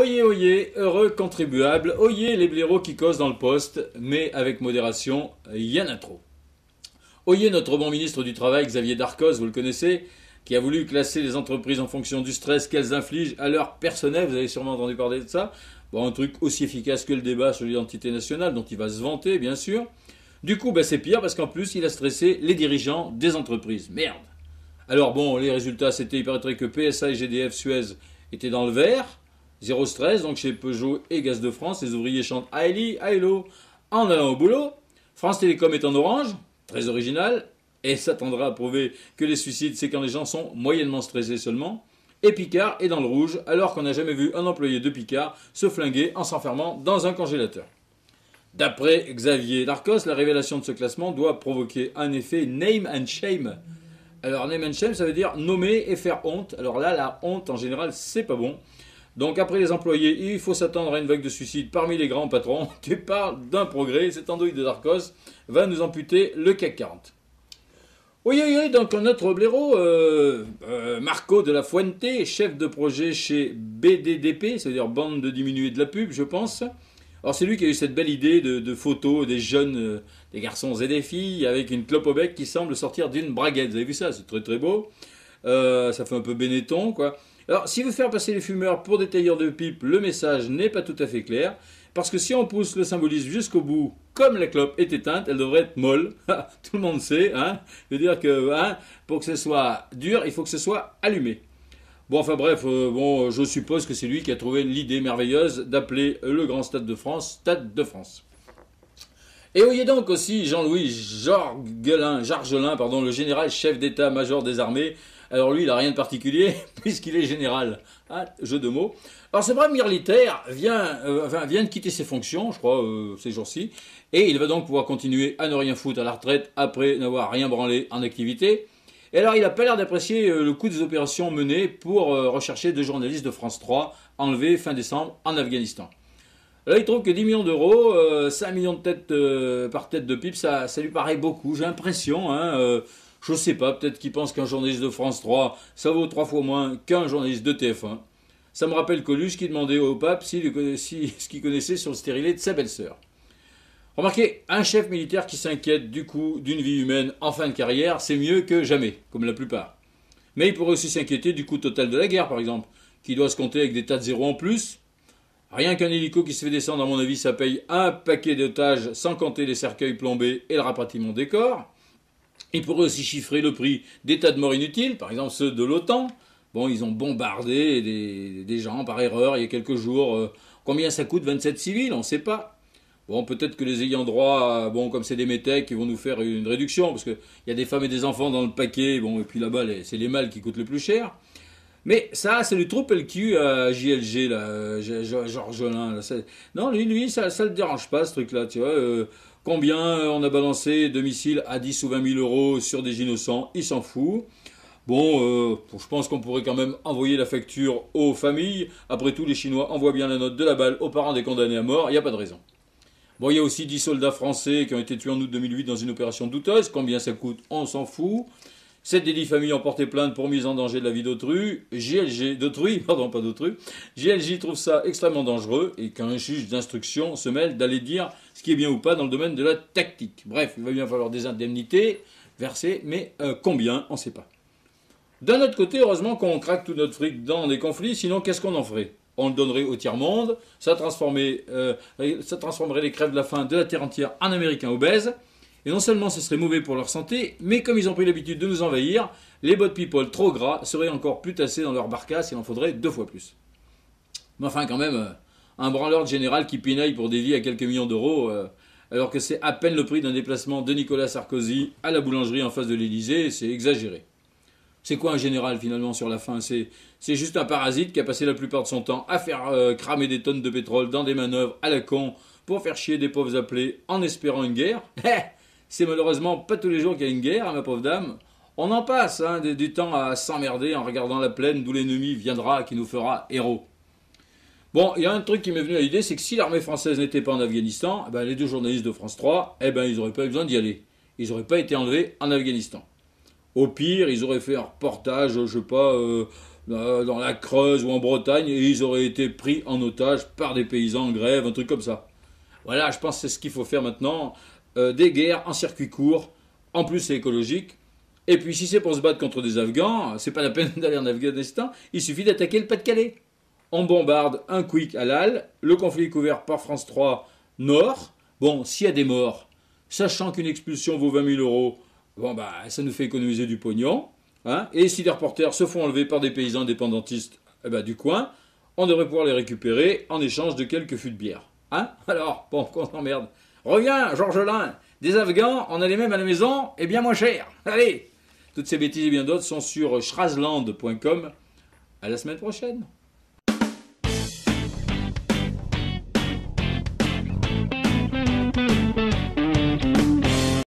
Oyez, oyez, heureux contribuables, oyez les blaireaux qui causent dans le poste, mais avec modération, il y en a trop. Oyez notre bon ministre du Travail, Xavier Darcos, vous le connaissez, qui a voulu classer les entreprises en fonction du stress qu'elles infligent à leur personnel, vous avez sûrement entendu parler de ça. Bon, un truc aussi efficace que le débat sur l'identité nationale, dont il va se vanter, bien sûr. Du coup, c'est pire, parce qu'en plus, il a stressé les dirigeants des entreprises. Merde. Alors bon, les résultats, c'était, il paraîtrait que PSA et GDF Suez étaient dans le vert. Zéro stress, donc chez Peugeot et Gaz de France, les ouvriers chantent Haïli, Haïlo en allant au boulot. France Télécom est en orange, très original, et s'attendra à prouver que les suicides, c'est quand les gens sont moyennement stressés seulement. Et Picard est dans le rouge, alors qu'on n'a jamais vu un employé de Picard se flinguer en s'enfermant dans un congélateur. D'après Xavier Darcos, la révélation de ce classement doit provoquer un effet name and shame. Alors name and shame, ça veut dire nommer et faire honte. Alors là, la honte, en général, c'est pas bon. Donc après les employés, il faut s'attendre à une vague de suicides parmi les grands patrons. Tu parles d'un progrès, cette andouille de Darcos va nous amputer le CAC 40. Oui, donc notre blaireau, Marco de la Fuente, chef de projet chez BDDP, c'est-à-dire Bande de diminuer de la pub, je pense. Alors c'est lui qui a eu cette belle idée de photos des jeunes, des garçons et des filles, avec une clope au bec qui semble sortir d'une braguette. Vous avez vu ça? C'est très très beau. Ça fait un peu Benetton, quoi. Alors, s'il veut faire passer les fumeurs pour des tailleurs de pipe, le message n'est pas tout à fait clair. Parce que si on pousse le symbolisme jusqu'au bout, comme la clope est éteinte, elle devrait être molle. Tout le monde sait, hein. Je veux dire que, pour que ce soit dur, il faut que ce soit allumé. Bon, enfin bref, je suppose que c'est lui qui a trouvé l'idée merveilleuse d'appeler le grand Stade de France, Stade de France. Et voyez donc aussi Jean-Louis Georgelin, le général chef d'état-major des armées. Alors lui, il n'a rien de particulier, puisqu'il est général. Jeu de mots. Alors ce brave militaire vient de quitter ses fonctions, je crois, ces jours-ci, et il va donc pouvoir continuer à ne rien foutre à la retraite après n'avoir rien branlé en activité. Et alors il n'a pas l'air d'apprécier le coût des opérations menées pour rechercher 2 journalistes de France 3 enlevés fin décembre en Afghanistan. Là, il trouve que 10 millions d'euros, 5 millions de têtes par tête de pipe, ça lui paraît beaucoup, j'ai l'impression, je sais pas, peut-être qu'il pense qu'un journaliste de France 3, ça vaut 3 fois moins qu'un journaliste de TF1. Ça me rappelle Coluche qui demandait au pape ce qu'il connaissait sur le stérilet de sa belle-sœur. Remarquez, un chef militaire qui s'inquiète du coût d'une vie humaine en fin de carrière, c'est mieux que jamais, comme la plupart. Mais il pourrait aussi s'inquiéter du coût total de la guerre, par exemple, qui doit se compter avec des tas de zéros en plus. Rien qu'un hélico qui se fait descendre, à mon avis, ça paye un paquet d'otages, sans compter les cercueils plombés et le rapatriement des corps. Il pourrait aussi chiffrer le prix des tas de morts inutiles, par exemple ceux de l'OTAN. Bon, ils ont bombardé des gens par erreur il y a quelques jours. Combien ça coûte 27 civils? On ne sait pas. Bon, peut-être que les ayants droit, comme c'est des métèques, ils vont nous faire une réduction, parce qu'il y a des femmes et des enfants dans le paquet, et puis là-bas, c'est les mâles qui coûtent le plus cher. Mais ça lui trompe le cul à JLG, là, Georgelin. Là, non, lui, ça le dérange pas, ce truc-là, tu vois. Combien on a balancé de missiles à 10 ou 20 000 euros sur des innocents, il s'en fout. Bon, je pense qu'on pourrait quand même envoyer la facture aux familles. Après tout, les Chinois envoient bien la note de la balle aux parents des condamnés à mort, il n'y a pas de raison. Bon, il y a aussi 10 soldats français qui ont été tués en août 2008 dans une opération douteuse. Combien ça coûte? On s'en fout. 7 des 10 familles ont porté plainte pour mise en danger de la vie d'autrui. JLJ trouve ça extrêmement dangereux et qu'un juge d'instruction se mêle d'aller dire ce qui est bien ou pas dans le domaine de la tactique. Bref, il va bien falloir des indemnités versées, mais combien, on ne sait pas. D'un autre côté, heureusement qu'on craque tout notre fric dans des conflits, sinon qu'est-ce qu'on en ferait? On le donnerait au tiers-monde, ça transformerait les crèves de la faim de la terre entière en Américains obèses. Et non seulement ce serait mauvais pour leur santé, mais comme ils ont pris l'habitude de nous envahir, les bot people trop gras seraient encore plus tassés dans leur barcasse, il en faudrait 2 fois plus. Mais enfin, quand même, un branleur de général qui pinaille pour des vies à quelques millions d'euros, alors que c'est à peine le prix d'un déplacement de Nicolas Sarkozy à la boulangerie en face de l'Élysée, c'est exagéré. C'est quoi un général finalement sur la fin? C'est juste un parasite qui a passé la plupart de son temps à faire cramer des tonnes de pétrole dans des manœuvres à la con pour faire chier des pauvres appelés en espérant une guerre. C'est malheureusement pas tous les jours qu'il y a une guerre, ma pauvre dame. On en passe du temps à s'emmerder en regardant la plaine d'où l'ennemi viendra qui nous fera héros. Bon, il y a un truc qui m'est venu à l'idée, c'est que si l'armée française n'était pas en Afghanistan, les 2 journalistes de France 3, ils n'auraient pas eu besoin d'y aller. Ils n'auraient pas été enlevés en Afghanistan. Au pire, ils auraient fait un reportage, dans la Creuse ou en Bretagne et ils auraient été pris en otage par des paysans en grève, un truc comme ça. Voilà, je pense que c'est ce qu'il faut faire maintenant. Des guerres en circuit court, en plus c'est écologique. Et puis si c'est pour se battre contre des Afghans, c'est pas la peine d'aller en Afghanistan, il suffit d'attaquer le Pas-de-Calais. On bombarde un quick halal, le conflit est couvert par France 3 Nord. Bon, s'il y a des morts, sachant qu'une expulsion vaut 20 000 euros, bon bah ça nous fait économiser du pognon. Hein, et si les reporters se font enlever par des paysans indépendantistes du coin, on devrait pouvoir les récupérer en échange de quelques fûts de bière. Hein? Alors, bon, qu'on s'emmerde. Reviens, Georges Lain. Des Afghans, on a les mêmes à la maison et bien moins cher. Allez! Toutes ces bêtises et bien d'autres sont sur schrazland.com. À la semaine prochaine.